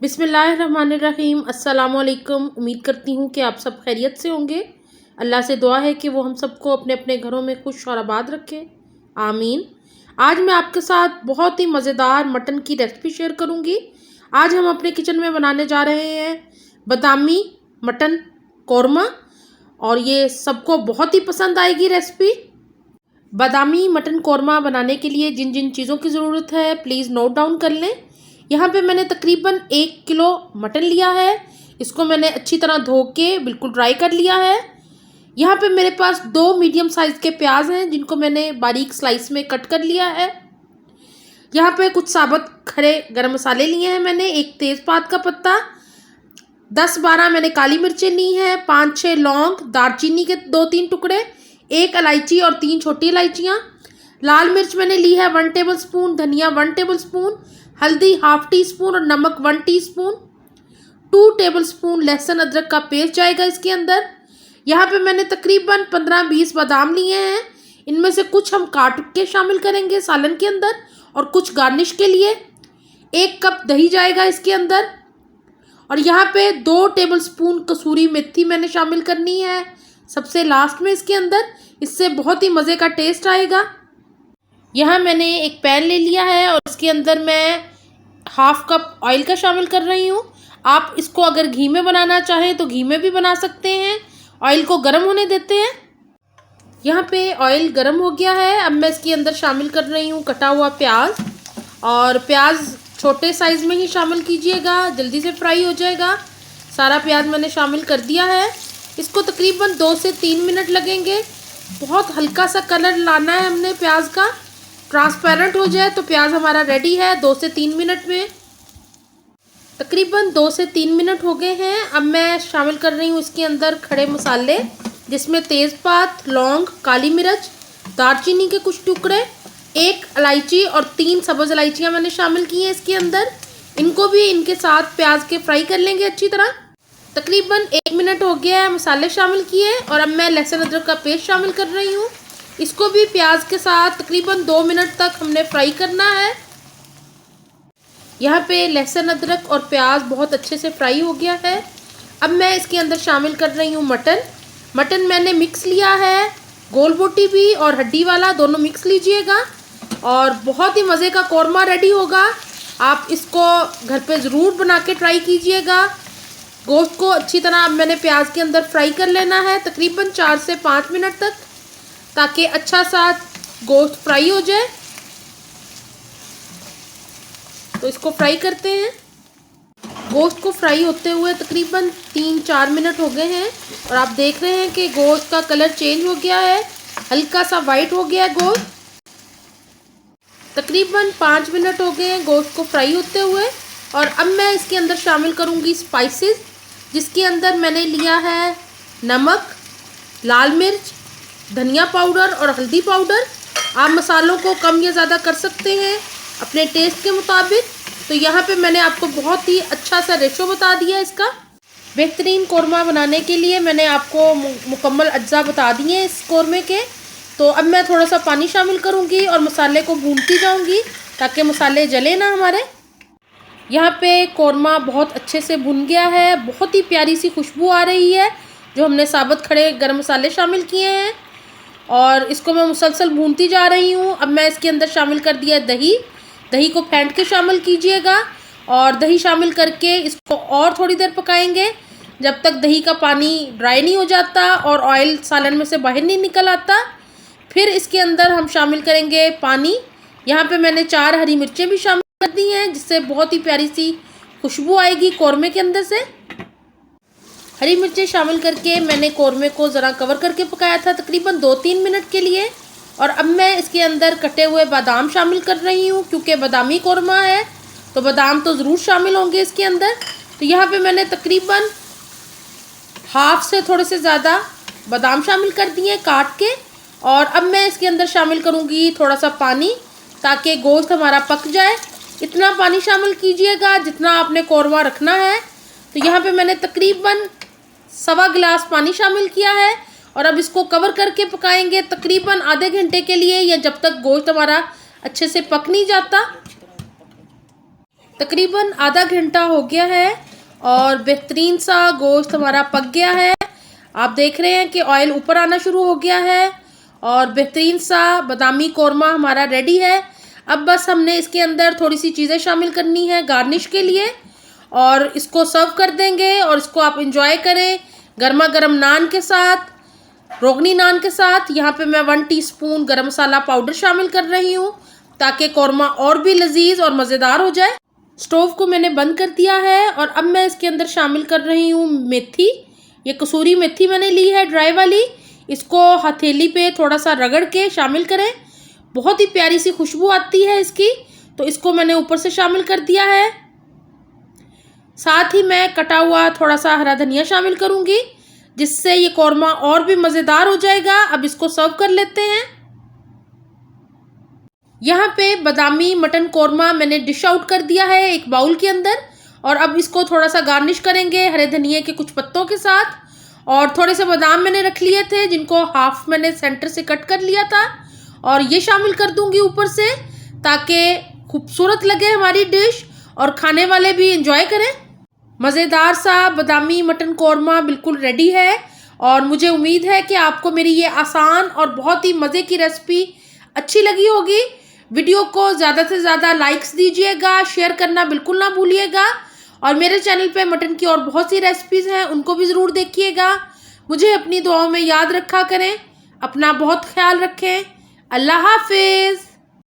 बिस्मिल्लाहिर्रहमानिर्रहीम। अस्सलामुअलैकुम। उम्मीद करती हूँ कि आप सब खैरियत से होंगे। अल्लाह से दुआ है कि वो हम सबको अपने अपने घरों में खुश और आबाद रखे, आमीन। आज मैं आपके साथ बहुत ही मज़ेदार मटन की रेसिपी शेयर करूँगी। आज हम अपने किचन में बनाने जा रहे हैं बादामी मटन कौरमा, और ये सबको बहुत ही पसंद आएगी रेसिपी। बादामी मटन कौरमा बनाने के लिए जिन जिन चीज़ों की ज़रूरत है प्लीज़ नोट डाउन कर लें। यहाँ पे मैंने तकरीबन 1 किलो मटन लिया है। इसको मैंने अच्छी तरह धो के बिल्कुल ड्राई कर लिया है। यहाँ पे मेरे पास 2 मीडियम साइज़ के प्याज हैं जिनको मैंने बारीक स्लाइस में कट कर लिया है। यहाँ पे कुछ साबुत खड़े गरम मसाले लिए हैं मैंने, एक तेज़पात का पत्ता, 10-12 मैंने काली मिर्चें ली हैं, 5-6 लौंग, दालचीनी के 2-3 टुकड़े, 1 इलायची और 3 छोटी इलायचियाँ। लाल मिर्च मैंने ली है 1 टेबल स्पून, धनिया 1 टेबल स्पून, हल्दी ½ टी स्पून और नमक 1 टीस्पून। 2 टेबल स्पून लहसुन अदरक का पेस्ट जाएगा इसके अंदर। यहाँ पे मैंने तकरीबन 15-20 बादाम लिए हैं। इनमें से कुछ हम काट के शामिल करेंगे सालन के अंदर और कुछ गार्निश के लिए। 1 कप दही जाएगा इसके अंदर। और यहाँ पे 2 टेबल स्पून कसूरी मेथी मैंने शामिल करनी है सबसे लास्ट में इसके अंदर, इससे बहुत ही मज़े का टेस्ट आएगा। यहाँ मैंने एक पैन ले लिया है और इसके अंदर मैं ½ कप ऑयल का शामिल कर रही हूँ। आप इसको अगर घी में बनाना चाहें तो घी में भी बना सकते हैं। ऑयल को गर्म होने देते हैं। यहाँ पे ऑयल गर्म हो गया है। अब मैं इसके अंदर शामिल कर रही हूँ कटा हुआ प्याज, और प्याज छोटे साइज़ में ही शामिल कीजिएगा, जल्दी से फ्राई हो जाएगा। सारा प्याज मैंने शामिल कर दिया है। इसको तकरीबन 2 से 3 मिनट लगेंगे। बहुत हल्का सा कलर लाना है हमने प्याज का, ट्रांसपेरेंट हो जाए तो प्याज हमारा रेडी है 2 से 3 मिनट में। तकरीबन 2 से 3 मिनट हो गए हैं। अब मैं शामिल कर रही हूँ इसके अंदर खड़े मसाले, जिसमें तेज़पात, लौंग, काली मिर्च, दालचीनी के कुछ टुकड़े, 1 इलायची और 3 सब्ज़ इलायचियाँ मैंने शामिल की हैं इसके अंदर। इनको भी इनके साथ प्याज के फ्राई कर लेंगे अच्छी तरह। तकरीबन 1 मिनट हो गया है मसाले शामिल किए, और अब मैं लहसुन अदरक का पेस्ट शामिल कर रही हूँ। इसको भी प्याज के साथ तकरीबन 2 मिनट तक हमने फ्राई करना है। यहाँ पे लहसुन अदरक और प्याज बहुत अच्छे से फ्राई हो गया है। अब मैं इसके अंदर शामिल कर रही हूँ मटन मैंने मिक्स लिया है, गोल बोटी भी और हड्डी वाला दोनों मिक्स लीजिएगा, और बहुत ही मज़े का कौरमा रेडी होगा। आप इसको घर पे ज़रूर बना के ट्राई कीजिएगा। गोश्त को अच्छी तरह अब मैंने प्याज के अंदर फ्राई कर लेना है तकरीबन 4 से 5 मिनट तक, ताकि अच्छा सा गोश्त फ्राई हो जाए। तो इसको फ्राई करते हैं। गोश्त को फ्राई होते हुए तकरीबन 3-4 मिनट हो गए हैं, और आप देख रहे हैं कि गोश्त का कलर चेंज हो गया है, हल्का सा वाइट हो गया है गोश्त। तकरीबन 5 मिनट हो गए हैं गोश्त को फ्राई होते हुए, और अब मैं इसके अंदर शामिल करूंगी स्पाइसेस, जिसके अंदर मैंने लिया है नमक, लाल मिर्च, धनिया पाउडर और हल्दी पाउडर। आप मसालों को कम या ज़्यादा कर सकते हैं अपने टेस्ट के मुताबिक। तो यहाँ पे मैंने आपको बहुत ही अच्छा सा रेशो बता दिया इसका। बेहतरीन कौरमा बनाने के लिए मैंने आपको मुकम्मल अज्जा बता दिए इस कौरमे के। तो अब मैं थोड़ा सा पानी शामिल करूँगी और मसाले को भूनती जाऊँगी ताकि मसाले जले ना हमारे। यहाँ पे कौरमा बहुत अच्छे से भुन गया है, बहुत ही प्यारी सी खुशबू आ रही है जो हमने साबुत खड़े गरम मसाले शामिल किए हैं, और इसको मैं मुसलसल भूनती जा रही हूँ। अब मैं इसके अंदर शामिल कर दिया दही को फेंट के शामिल कीजिएगा, और दही शामिल करके इसको और थोड़ी देर पकाएंगे जब तक दही का पानी ड्राई नहीं हो जाता और ऑयल सालन में से बाहर नहीं निकल आता। फिर इसके अंदर हम शामिल करेंगे पानी। यहाँ पे मैंने 4 हरी मिर्चें भी शामिल कर दी हैं, जिससे बहुत ही प्यारी सी खुशबू आएगी कौरमे के अंदर से। हरी मिर्चें शामिल करके मैंने कौरमे को ज़रा कवर करके पकाया था तकरीबन 2-3 मिनट के लिए। और अब मैं इसके अंदर कटे हुए बादाम शामिल कर रही हूँ, क्योंकि बादामी कौरमा है तो बादाम तो ज़रूर शामिल होंगे इसके अंदर। तो यहाँ पे मैंने तकरीबन ½ से थोड़े से ज़्यादा बादाम शामिल कर दिए काट के। और अब मैं इसके अंदर शामिल करूँगी थोड़ा सा पानी, ताकि गोश्त हमारा पक जाए। इतना पानी शामिल कीजिएगा जितना आपने कौरमा रखना है। तो यहाँ पे मैंने तकरीबन 1.25 गिलास पानी शामिल किया है, और अब इसको कवर करके पकाएंगे तकरीबन आधे घंटे के लिए, या जब तक गोश्त हमारा अच्छे से पक नहीं जाता। तकरीबन आधा घंटा हो गया है और बेहतरीन सा गोश्त हमारा पक गया है। आप देख रहे हैं कि ऑयल ऊपर आना शुरू हो गया है और बेहतरीन सा बादामी कौरमा हमारा रेडी है। अब बस हमने इसके अंदर थोड़ी सी चीज़ें शामिल करनी है गार्निश के लिए और इसको सर्व कर देंगे और इसको आप इंजॉय करें गर्मा गर्म नान के साथ, रोगनी नान के साथ। यहाँ पे मैं 1 टीस्पून गरम मसाला पाउडर शामिल कर रही हूँ ताकि कौरमा और भी लजीज और मज़ेदार हो जाए। स्टोव को मैंने बंद कर दिया है और अब मैं इसके अंदर शामिल कर रही हूँ मेथी। ये कसूरी मेथी मैंने ली है ड्राई वाली। इसको हथेली पे थोड़ा सा रगड़ के शामिल करें, बहुत ही प्यारी सी खुशबू आती है इसकी। तो इसको मैंने ऊपर से शामिल कर दिया है। साथ ही मैं कटा हुआ थोड़ा सा हरा धनिया शामिल करूँगी जिससे ये कौरमा और भी मज़ेदार हो जाएगा। अब इसको सर्व कर लेते हैं। यहाँ पे बादामी मटन कौरमा मैंने डिश आउट कर दिया है एक बाउल के अंदर और अब इसको थोड़ा सा गार्निश करेंगे हरे धनिए के कुछ पत्तों के साथ। और थोड़े से बादाम मैंने रख लिए थे जिनको हाफ मैंने सेंटर से कट कर लिया था और ये शामिल कर दूंगी ऊपर से ताकि खूबसूरत लगे हमारी डिश और खाने वाले भी इंजॉय करें। मज़ेदार सा बादामी मटन कौरमा बिल्कुल रेडी है और मुझे उम्मीद है कि आपको मेरी ये आसान और बहुत ही मज़े की रेसिपी अच्छी लगी होगी। वीडियो को ज़्यादा से ज़्यादा लाइक्स दीजिएगा, शेयर करना बिल्कुल ना भूलिएगा और मेरे चैनल पे मटन की और बहुत सी रेसिपीज़ हैं उनको भी ज़रूर देखिएगा। मुझे अपनी दुआओं में याद रखा करें। अपना बहुत ख्याल रखें। अल्लाह हाफिज़।